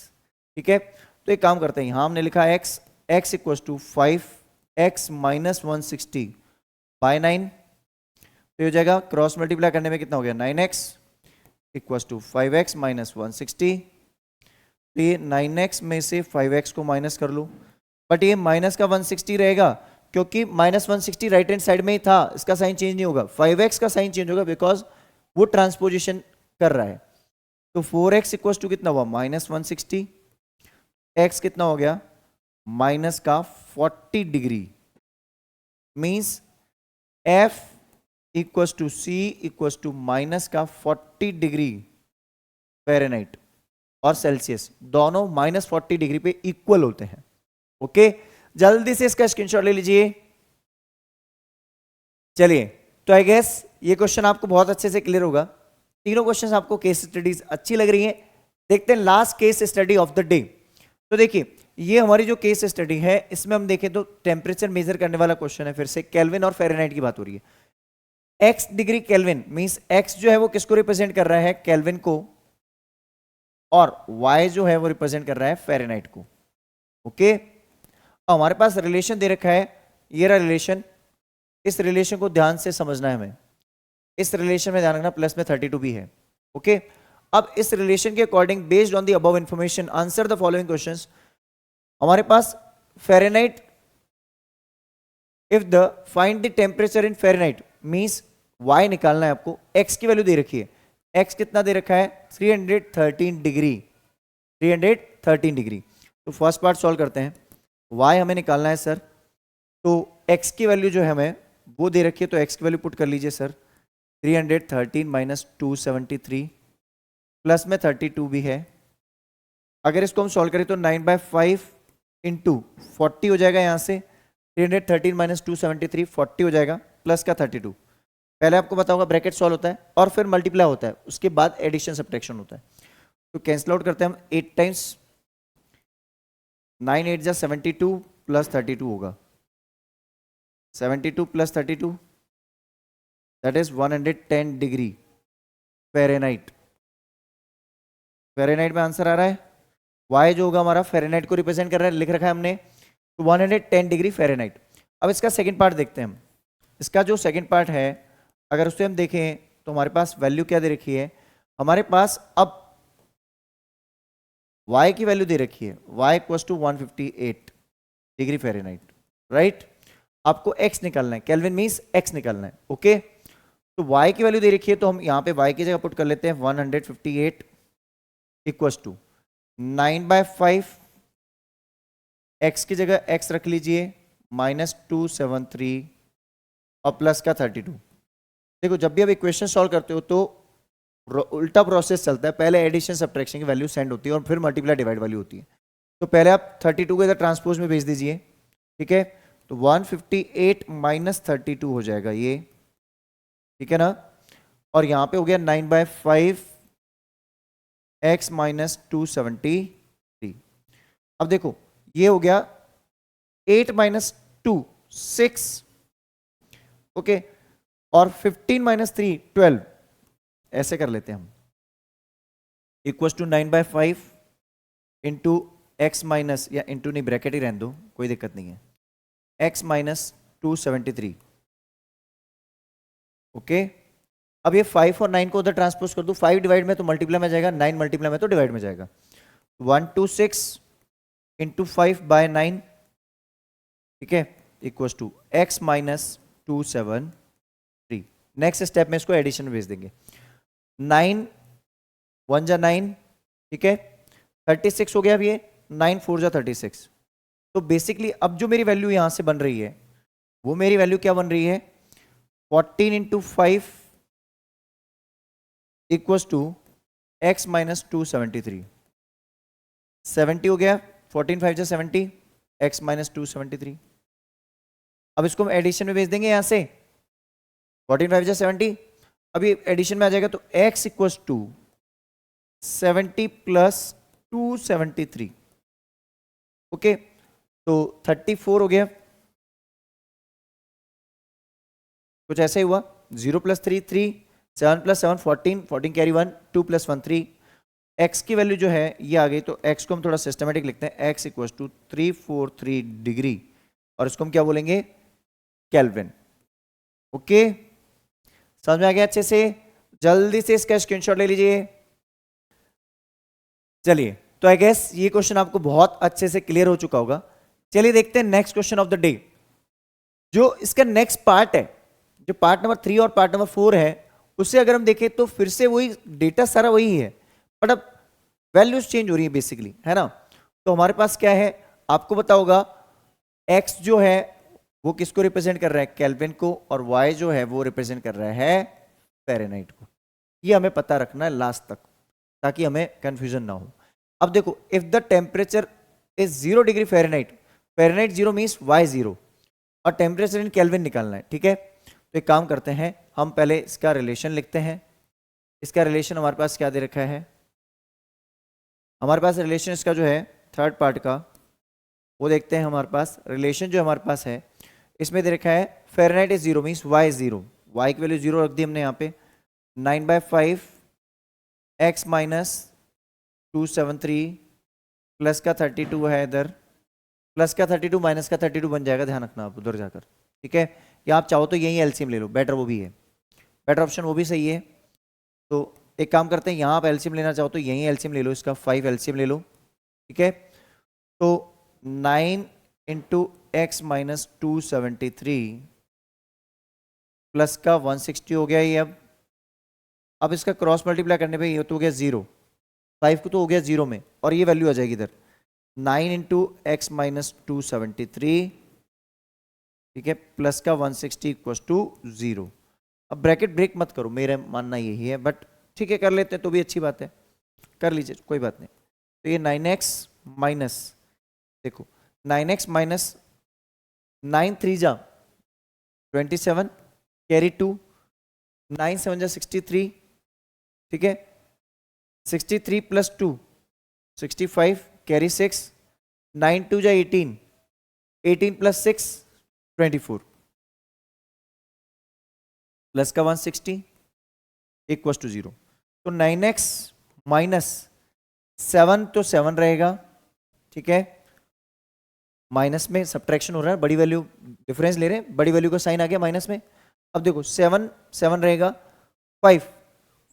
ठीक है। तो एक काम करते हैं, यहां हमने लिखा x equal to 5x minus 160 by 9, तो हो जाएगा क्रॉस मल्टीप्लाई करने में कितना हो गया 9x equal to 5x minus 160, तो ये 9x में से 5x को माइनस कर लो, बट ये माइनस का 160 रहेगा क्योंकि माइनस 160 राइट हैंड साइड में ही था, इसका साइन चेंज नहीं होगा, 5x का साइन चेंज होगा बिकॉज वो ट्रांसपोजिशन कर रहा है। तो 4x इक्वल टू कितना हुआ माइनस 160, x कितना हो गया माइनस का 40 degree, means f equal to c equal to minus का 40 डिग्री फ़ारेनहाइट और सेल्सियस दोनों माइनस 40 डिग्री पे इक्वल होते हैं। ओके, जल्दी से इसका स्क्रीनशॉट ले लीजिए। चलिए, तो आई गेस ये क्वेश्चन आपको बहुत अच्छे से क्लियर होगा, तीनों क्वेश्चन आपको केस स्टडीज अच्छी लग रही हैं। देखते हैं last case study of the day. तो देखिए, ये हमारी जो केस स्टडी है इसमें हम देखें तो टेम्परेचर मेजर करने वाला क्वेश्चन है, फिर से केल्विन और फ़ारेनहाइट की बात हो रही है। x degree kelvin means x जो है वो किसको रिप्रेजेंट कर रहा है केल्विन को, और y जो है वो रिप्रेजेंट कर रहा है फ़ारेनहाइट को। ओके, हमारे पास रिलेशन दे रखा है, ये रहा रिलेशन, इस रिलेशन को ध्यान से समझना है हमें, इस रिलेशन में ध्यान रखना प्लस में 32 भी है। ओके, अब इस रिलेशन के according based on the above information answer the following questions. हमारे पास Fahrenheit, if the find the temperature in Fahrenheit means y निकालना है आपको, x की वैल्यू दे रखी है, x कितना दे रखा है 313 डिग्री, 313 डिग्री। तो फर्स्ट पार्ट सॉल्व करते हैं, y हमें निकालना है सर, तो x की वैल्यू जो है हमें वो दे रखी है, तो x की वैल्यू पुट कर लीजिए सर, 313 माइनस 273 प्लस में 32 भी है। अगर इसको हम सॉल्व करें तो 9/5 इंटू 40 हो जाएगा, यहाँ से 313 माइनस 273 40 हो जाएगा, प्लस का 32। पहले आपको बताऊंगा ब्रैकेट सॉल्व होता है और फिर मल्टीप्लाई होता है, उसके बाद एडिशन सब्ट्रैक्शन होता है। तो कैंसिल आउट करते हैं हम, 8 टाइम्स 9 8 जा 72 प्लस 32 होगा, 72 plus 32 that is 110 degree Fahrenheit. Fahrenheit में आंसर आ रहा है, y जो होगा हमारा फ़ारेनहाइट को रिप्रेजेंट कर रहा है, लिख रखा है हमने, तो 110 डिग्री फ़ारेनहाइट। अब इसका सेकंड पार्ट देखते हैं हम, इसका जो सेकंड पार्ट है अगर उससे हम देखें तो हमारे पास वैल्यू क्या दे रखी है, हमारे पास अब y की वैल्यू दे रखी है, y equals to 158 degree Fahrenheit, right. आपको x निकालना है, केल्विन मींस x निकालना है। ओके, तो y की वैल्यू दे रखी है, तो हम यहाँ पे y की जगह पुट कर लेते हैं 158 इक्वल्स टू 9/5, x की जगह x रख लीजिए माइनस 273 और प्लस का 32। देखो, जब भी आप इक्वेशन सॉल्व करते हो तो उल्टा प्रोसेस चलता है, पहले एडिशन सब्ट्रैक्शन की वैल्यू सेंड होती है और फिर मल्टीप्लाई डिवाइड वैल्यू होती है। तो पहले आप 32 को इधर ट्रांसपोज में भेज दीजिए, ठीक है, तो 158 माइनस 32 हो जाएगा ये, ठीक है ना, और यहां पे हो गया 9/5 x माइनस 273। अब देखो ये हो गया 8 माइनस 2 6, ओके, और 15 माइनस 3 12, ऐसे कर लेते हैं हम, equal to 9/5 into X minus, या इंटू नहीं ब्रैकेट ही रहने दो, कोई दिक्कत नहीं है, x माइनस 273। ओके, अब ये 5 और 9 को उधर ट्रांसपोज कर दो, 5 डिवाइड में तो मल्टीप्लाई में जाएगा, 9 मल्टीप्लाई में तो डिवाइड में जाएगा, 126 इंटू 5/9, ठीक है, equal to x minus 273। Next step में इसको एडिशन में भेज देंगे, 9 1 जा 9, ठीक है, 36 हो गया, अब ये 9 4 जा 36। तो बेसिकली अब जो मेरी वैल्यू यहां से बन रही है वो मेरी वैल्यू क्या बन रही है, 14 into 5 equals to x minus 273, 70 हो गया, 14 5 जा 70, x माइनस 273। अब इसको हम एडिशन में भेज देंगे, यहां से 14 5 जा 70, अभी एडिशन में आ जाएगा, तो x equals to 70 plus 273, okay, तो 34 हो गया, कुछ ऐसा ही हुआ, 0 plus 3 3, 7 plus 7 14, 14 carry 1, 2 plus 1 3। x की वैल्यू जो है ये आ गई, तो x को हम थोड़ा सिस्टमेटिक लिखते हैं, x इक्वल टू 343 डिग्री, और इसको हम क्या बोलेंगे, केल्विन। ओके, समझ में आ गया अच्छे से? जल्दी से इसका स्क्रीनशॉट ले लीजिए। चलिए, तो आई गेस ये क्वेश्चन आपको बहुत अच्छे से क्लियर हो चुका होगा। चलिए देखते हैं next question of the day. जो इसका नेक्स्ट पार्ट है, जो पार्ट नंबर 3 और पार्ट नंबर 4 है, उससे अगर हम देखें तो फिर से वही डेटा सारा वही है, बट अब वैल्यूज चेंज हो रही है बेसिकली, है ना। तो हमारे पास क्या है, आपको पता होगा, x जो है वो किसको रिप्रेजेंट कर रहा है, केल्विन को, और y जो है वो रिप्रेजेंट कर रहा है फ़ारेनहाइट को। ये हमें पता रखना है लास्ट तक, ताकि हमें कंफ्यूजन ना हो। अब देखो, if the temperature is 0 degree Fahrenheit, Fahrenheit 0 means y 0, और टेम्परेचर इन केल्विन निकालना है, ठीक है। तो एक काम करते हैं, हम पहले इसका रिलेशन लिखते हैं। इसका रिलेशन हमारे पास क्या दे रखा है, हमारे पास रिलेशन इसका जो है थर्ड पार्ट का, वो देखते हैं। हमारे पास रिलेशन जो हमारे पास है, इसमें दे रखा है Fahrenheit is 0 means y 0, y की वैल्यू 0 रख दी हमने यहाँ पे। 9/5 x माइनस 273 प्लस का 32 है इधर, प्लस का 32 माइनस का 32 बन जाएगा, ध्यान रखना आप उधर जाकर, ठीक है। या आप चाहो तो यही एलसीएम ले लो, बेटर वो भी है, बेटर ऑप्शन वो भी सही है। तो एक काम करते हैं, यहाँ आप एलसीएम लेना चाहो तो यही एलसीएम ले लो, इसका 5 एलसीएम ले लो, ठीक है। तो 9 इंटू एक्स माइनस 273 प्लस का 160 हो गया ये। अब इसका क्रॉस मल्टीप्लाई करने पे ये तो हो गया 0, 5 को तो हो गया 0 में, और ये वैल्यू आ जाएगी इधर 9 इंटू एक्स माइनस 273, ठीक है, प्लस का 160 इक्वल टू 0। अब ब्रैकेट ब्रेक मत करो, मेरा मानना यही है, बट ठीक है कर लेते हैं तो भी अच्छी बात है, कर लीजिए कोई बात नहीं। तो ये 9x माइनस, देखो 9x माइनस 9 3 जा 27 कैरी 2, 9 7 जा 63, ठीक है, 63 प्लस 2 65 कैरी 6, 9 2 जा 18, 18 प्लस 6 24 प्लस का 160 इक्वल टू 0। तो 9x माइनस 7 तो 7 रहेगा, ठीक है, माइनस में सब्ट्रैक्शन हो रहा है, बड़ी वैल्यू डिफरेंस ले रहे हैं, बड़ी वैल्यू का साइन आ गया माइनस में। अब देखो 7 7 रहेगा, 5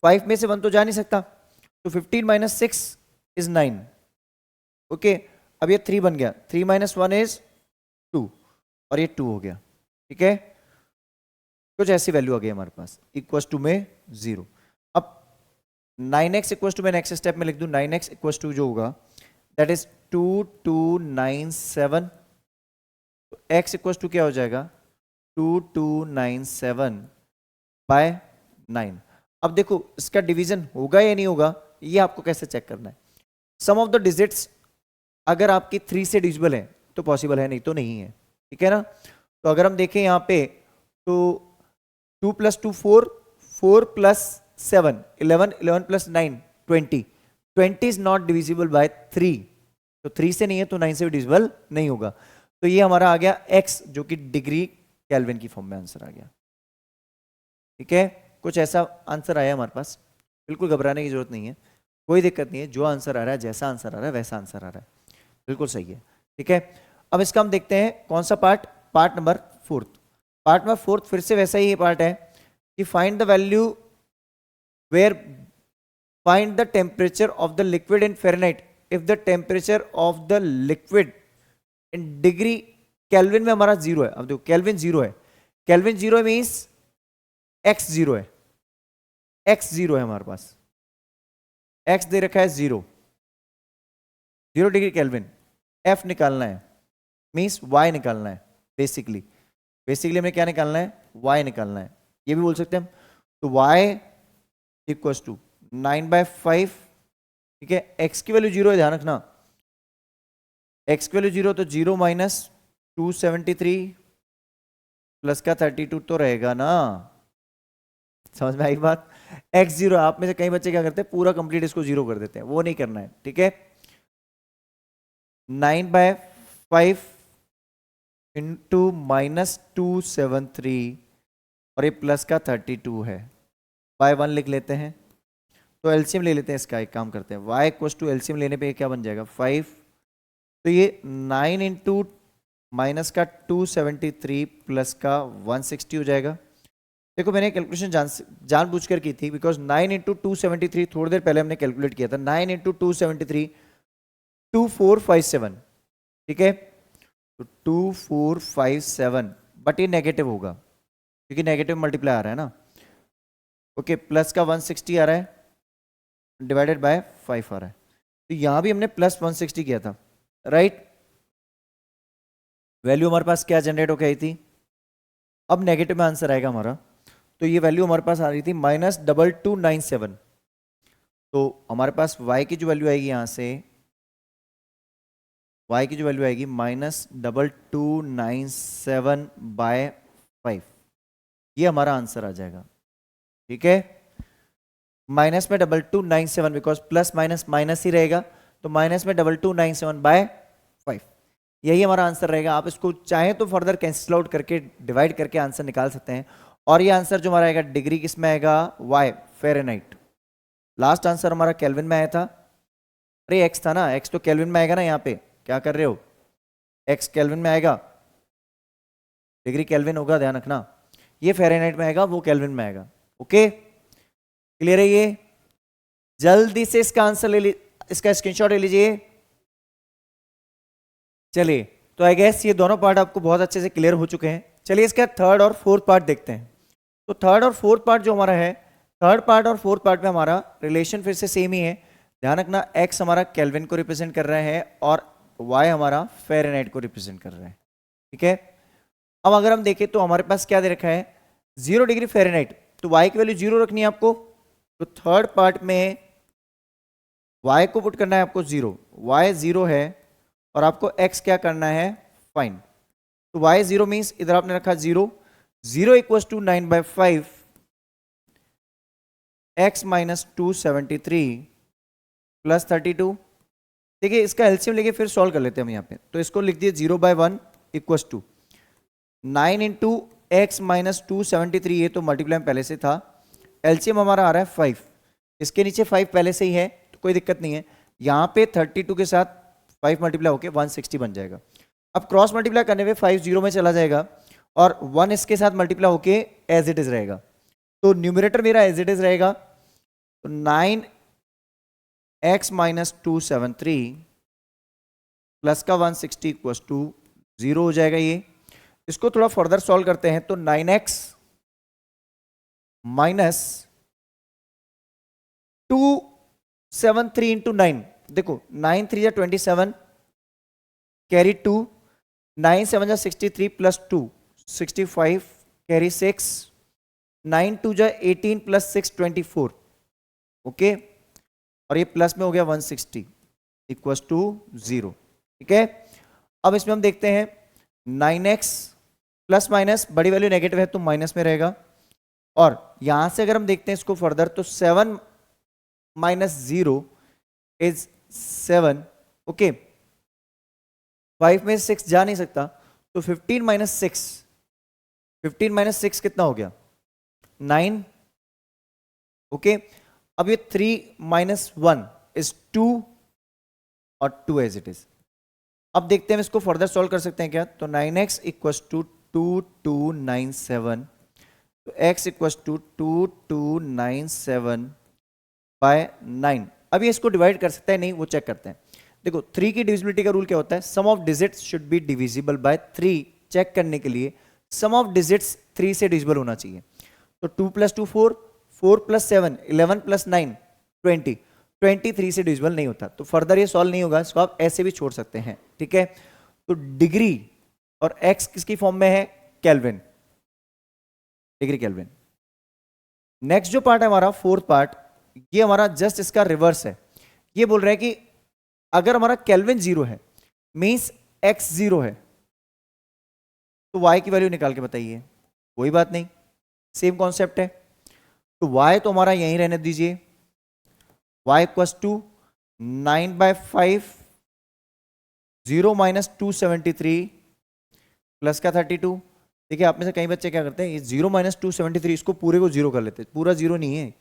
5 में से 1 तो जा नहीं सकता, तो 15 माइनस 6 इज 9, ओके। अब ये 3 बन गया, 3 माइनस 1 इज 2, और ये 2 हो गया, ठीक है। कुछ ऐसी वैल्यू आ गई हमारे पास, इक्वल टू में 0। अब 9x इक्वल टू मैं नेक्स्ट स्टेप में लिख दूं, 9x इक्वल टू जो होगा दैट इज 2297, तो x इक्वल टू क्या हो जाएगा 2297 बाय 9। अब देखो इसका डिवीजन होगा या नहीं होगा, ये आपको कैसे चेक करना है। सम ऑफ द डिजिट्स अगर आपकी 3 से डिविजिबल है तो पॉसिबल है, नहीं तो नहीं है, ठीक है ना। तो अगर हम देखें यहाँ पे, तो 2 plus 2 4, 4 plus 7 11, 11 plus 9 20, 20 is not divisible by 3, तो 3 से नहीं है तो 9 से भी डिविजिबल नहीं होगा। तो ये हमारा आ गया x, जो कि डिग्री केल्विन की फॉर्म में आंसर आ गया, ठीक है। कुछ ऐसा आंसर आया हमारे पास, बिल्कुल घबराने की जरूरत नहीं है, कोई दिक्कत नहीं है, जो आंसर आ रहा है, जैसा आंसर आ रहा है वैसा आंसर आ रहा है, बिल्कुल सही है, ठीक है। अब इसका हम देखते हैं कौन सा part, part number 4। Part number 4 फिर से वैसा ही पार्ट है कि find the value where, find the temperature of the liquid in Fahrenheit if the temperature of the liquid in degree Kelvin में हमारा 0 है। अब देखो केल्विन 0 है, केल्विन 0 मीन्स x 0 है, x 0 है हमारे पास, x दे रखा है 0 डिग्री केल्विन, f निकालना है मीन्स y निकालना है, बेसिकली हमें क्या निकालना है, y निकालना है, ये भी बोल सकते हैं हम। तो y इक्वल्स टू 9/5, ठीक है, x की वैल्यू 0 है, ध्यान रखना, x की वैल्यू 0, तो 0 माइनस 273 प्लस का 32 तो रहेगा ना, समझ में आई बात। x 0, आप में से कई बच्चे क्या करते हैं पूरा कंप्लीट इसको 0 कर देते हैं, वो नहीं करना है, ठीक है। 9/5 इंटू माइनस 273, और ये प्लस का 32 है, बाय 1 लिख लेते हैं। तो एलसीएम ले लेते हैं इसका, एक काम करते हैं, y इक्वल टू एलसीएम लेने पे क्या बन जाएगा 5। तो ये 9 इंटू माइनस का 273 प्लस का 160 हो जाएगा। देखो मैंने कैलकुलेशन जानबूझकर की थी, बिकॉज 9 इंटू 273 थोड़ी देर पहले हमने कैलकुलेट किया था। 9 इंटू 273 2457, ठीक है। तो 2457, बट ये नेगेटिव होगा क्योंकि नेगेटिव मल्टीप्लाई आ रहा है ना। ओके, प्लस का 160 आ रहा है, डिवाइडेड बाय 5 आ रहा है। तो यहां भी हमने प्लस 160 किया था, राइट। वैल्यू हमारे पास क्या जनरेट होकर आई थी, अब नेगेटिव में आंसर आएगा हमारा। तो ये वैल्यू हमारे पास आ रही थी -2297। तो हमारे पास y की जो वैल्यू आएगी, यहां से y की जो वैल्यू आएगी -2297 बाय 5, ये हमारा आंसर आ जाएगा, ठीक है। माइनस में 2297, बिकॉज प्लस माइनस माइनस ही रहेगा, तो माइनस में 2297 बाय 5, यही हमारा आंसर रहेगा। आप इसको चाहे तो फर्दर कैंसिल आउट करके डिवाइड करके आंसर निकाल सकते हैं। और ये आंसर जो हमारा आएगा, डिग्री किस में आएगा, वाई, फ़ारेनहाइट। लास्ट आंसर हमारा केल्विन में आया था, अरे एक्स था ना, एक्स तो केल्विन में आएगा ना। यहाँ पे क्या कर रहे हो, एक्स केल्विन में आएगा, डिग्री केल्विन होगा, ध्यान रखना। ये फ़ारेनहाइट में आएगा, वो केल्विन में आएगा। ओके, क्लियर है ये। जल्दी से इसका आंसर ले इसका स्क्रीनशॉट ले लीजिए। चलिए, तो आई गेस ये दोनों पार्ट आपको बहुत अच्छे से क्लियर हो चुके हैं। चलिए इसका थर्ड और फोर्थ पार्ट देखते हैं। तो थर्ड और फोर्थ पार्ट जो हमारा है, थर्ड पार्ट और फोर्थ पार्ट में हमारा रिलेशन फिर से सेम ही है। ध्यान रखना, एक्स हमारा केल्विन को रिप्रेजेंट कर रहा है और वाई हमारा फ़ारेनहाइट को रिप्रेजेंट कर रहा है, ठीक है। अब अगर हम देखें तो हमारे पास क्या दे रखा है, 0 डिग्री फ़ारेनहाइट, तो वाई की वैल्यू 0 रखनी है आपको। तो थर्ड पार्ट में y को पुट करना है आपको 0, y 0 है और आपको x क्या करना है, फाइन। तो y 0 मीन्स इधर आपने रखा 0, 0 equal to 9/5 x minus 273 plus 32। देखिए इसका एलसीएम लेके फिर सॉल्व कर लेते हैं हम यहाँ पे। तो इसको लिख दिए 0/1 equal to 9 into X minus 273, ये तो मल्टीप्लाई पहले से था। एलसीएम हमारा आ रहा है 5, इसके नीचे 5 पहले से ही है, तो कोई दिक्कत नहीं है। यहाँ पे 32 के साथ 5 मल्टीप्लाई होके 160 बन जाएगा। अब क्रॉस मल्टीप्लाई करने पे 5 0 में चला जाएगा और 1 इसके साथ मल्टीप्लाई होके एज इट इज रहेगा। तो न्यूमरेटर मेरा एज इट इज रहेगा। तो 9x माइनस 273 प्लस का 160 इक्वल टू 0 हो जाएगा। ये इसको थोड़ा फर्दर सॉल्व करते हैं। तो 9x माइनस 273 इंटू 9, देखो 9 3 जा 27, कैरी 2, 9 7 जा 63 प्लस 2 65, कैरी 6, 9 2 जा 18 प्लस 6 24, ओके। और ये प्लस में हो गया 160 इक्वल टू 0, ठीक है। अब इसमें हम देखते हैं 9x प्लस माइनस, बड़ी वैल्यू नेगेटिव है तो माइनस में रहेगा। और यहां से अगर हम देखते हैं इसको फर्दर, तो 7 माइनस 0 इज 7, ओके। 5 में 6 जा नहीं सकता, तो 15 माइनस 6, 15 माइनस 6 कितना हो गया, 9, ओके। अब ये 3 माइनस 1 इज 2 और 2 एज इट इज। अब देखते हैं इसको फर्दर सॉल्व कर सकते हैं क्या। तो 9x इक्वल टू 2297, तो x इक्वल टू 2297 बाय 9। अब ये इसको डिवाइड कर सकता है नहीं, वो चेक करते हैं। देखो 3 की डिविजिबिलिटी का रूल क्या होता है, sum of digits should be divisible by 3। Check करने के लिए सम ऑफ डिजिट्स 3 से डिविजिबल होना चाहिए। तो 2 प्लस 2 4, 4 प्लस 7 11 प्लस 9 20, 23 से डिविजिबल नहीं होता। तो फर्दर ये सॉल्व नहीं होगा, इसको आप ऐसे भी छोड़ सकते हैं, ठीक है। तो डिग्री और x किसकी फॉर्म में है, केल्विन, डिग्री केल्विन। नेक्स्ट जो पार्ट है हमारा फोर्थ पार्ट, ये हमारा जस्ट इसका रिवर्स है। ये बोल रहा है कि अगर हमारा केल्विन 0 है मींस x 0 है, तो y की वैल्यू निकाल के बताइए। कोई बात नहीं, सेम कॉन्सेप्ट है। तो y तो हमारा यहीं रहने दीजिए, y equal to 9/5 0 minus 273 plus का 32, देखिए आप में से कई बच्चे क्या करते हैं, ये 0 माइनस 273 इसको पूरे को 0 कर लेते हैं, पूरा 0 नहीं है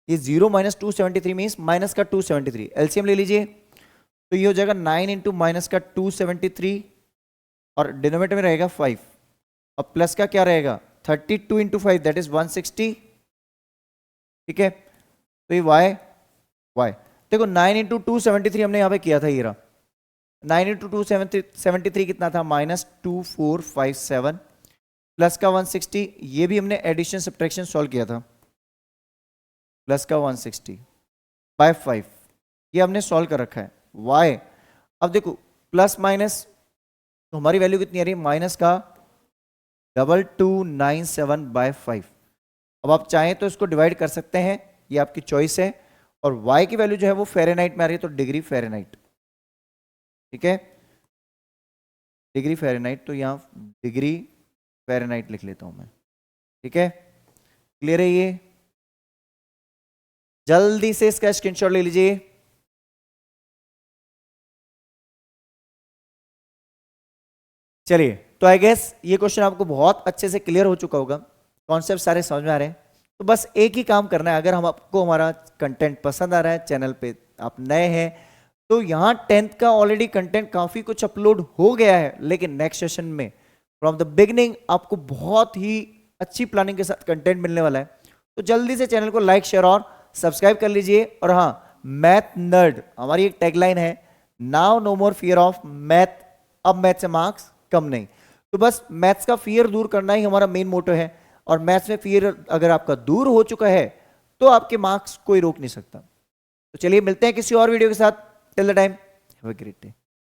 ये, 0 माइनस 273 मीन्स माइनस का 273, एलसीएम ले लीजिए तो ये हो जाएगा 9 इंटू माइनस का 273 और डिनोमिनेटर में रहेगा 5 और प्लस का क्या रहेगा 32 इंटू 5 दैट इज 160, ठीक है। तो ये y देखो 9 इंटू 273 हमने यहाँ पे किया था, ये रहा 9 इंटू 273 कितना था -2457 प्लस का 160, ये भी हमने एडिशन सब्ट्रैक्शन सॉल्व किया था, प्लस का 160 बाय 5 ये हमने सॉल्व कर रखा है। y अब देखो प्लस माइनस तो हमारी वैल्यू कितनी आ रही है माइनस का 2297 बाय 5। अब आप चाहें तो इसको डिवाइड कर सकते हैं, ये आपकी चॉइस है। और y की वैल्यू जो है वो फ़ारेनहाइट में आ रही है तो डिग्री फ़ारेनहाइट, ठीक है, डिग्री फ़ारेनहाइट, तो यहाँ डिग्री फ़ारेनहाइट लिख लेता हूं मैं, ठीक है। क्लियर है ये? जल्दी से इसका स्क्रीनशॉट ले लीजिए। चलिए तो आई गेस ये क्वेश्चन आपको बहुत अच्छे से क्लियर हो चुका होगा, कॉन्सेप्ट सारे समझ में आ रहे हैं। तो बस एक ही काम करना है, अगर हम आपको हमारा कंटेंट पसंद आ रहा है, चैनल पे आप नए हैं तो यहाँ 10th का ऑलरेडी कंटेंट काफी कुछ अपलोड हो गया है, लेकिन नेक्स्ट सेशन में फ्रॉम द बिगनिंग आपको बहुत ही अच्छी प्लानिंग के साथ कंटेंट मिलने वाला है। तो जल्दी से चैनल को लाइक शेयर और सब्सक्राइब कर लीजिए। और हाँ, मैथ नर्ड हमारी एक टैगलाइन है, now no more fear of math, अब मैथ से मार्क्स कम नहीं। तो बस मैथ्स का फियर दूर करना ही हमारा मेन मोटो है, और मैथ्स में फियर अगर आपका दूर हो चुका है तो आपके मार्क्स कोई रोक नहीं सकता। तो चलिए मिलते हैं किसी और वीडियो के साथ, till the time have a great day.